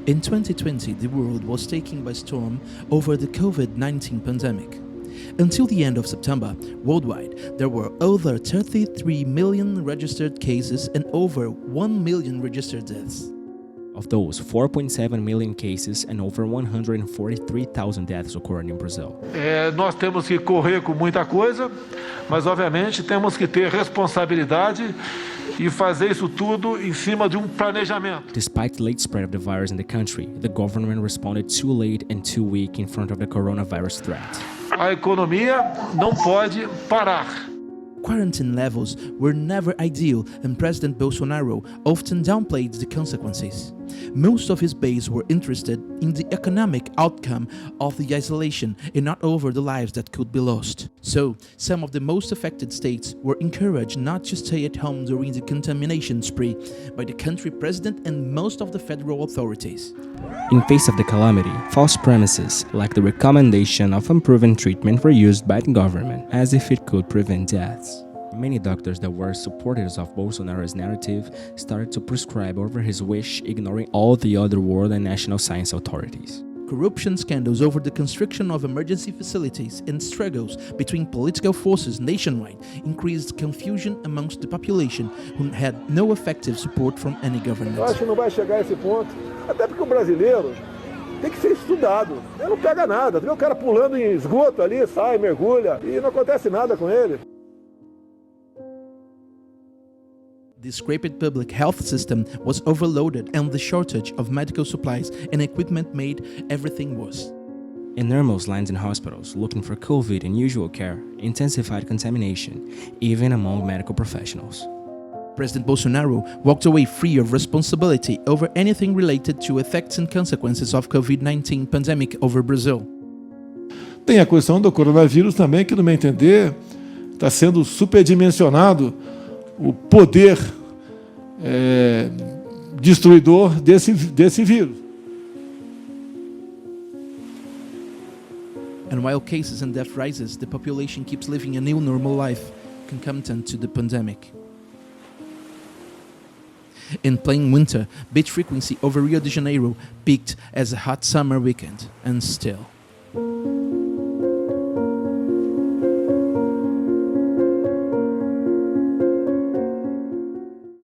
In 2020, the world was taken by storm over the COVID-19 pandemic. Until the end of September, worldwide, there were over 33 million registered cases and over 1 million registered deaths. Of those, 4.7 million cases and over 143,000 deaths occurred in Brazil. Nós temos que correr com muita coisa, mas obviamente temos que ter responsabilidade e fazer isso tudo em cima de planejamento. Despite the late spread of the virus in the country, the government responded too late and too weak in front of the coronavirus threat. A economia não pode parar. Quarantine levels were never ideal, and President Bolsonaro often downplayed the consequences. Most of his base were interested in the economic outcome of the isolation and not over the lives that could be lost. So, some of the most affected states were encouraged not to stay at home during the contamination spree by the country president and most of the federal authorities. In face of the calamity, false premises like the recommendation of unproven treatment were used by the government as if it could prevent deaths. Many doctors that were supporters of Bolsonaro's narrative started to prescribe over his wish, ignoring all the other world and national science authorities. Corruption scandals over the construction of emergency facilities and struggles between political forces nationwide increased confusion amongst the population who had no effective support from any government. Eu acho que não vai chegar a esse ponto, até porque o brasileiro tem que ser estudado. Ele não pega nada, vê o cara pulando em esgoto ali, sai, mergulha e não acontece nada com ele. The scraped public health system was overloaded, and the shortage of medical supplies and equipment made everything worse. Enormous lines in hospitals looking for COVID and usual care intensified contamination, even among medical professionals. President Bolsonaro walked away free of responsibility over anything related to effects and consequences of COVID-19 pandemic over Brazil. Tem a questão do coronavírus também, que no meu entender está sendo superdimensionado o poder destruidor desse vírus. And while cases and death rises, the population keeps living a new normal life concomitant to the pandemic. In plain winter, beach frequency over Rio de Janeiro peaked as a hot summer weekend, and still.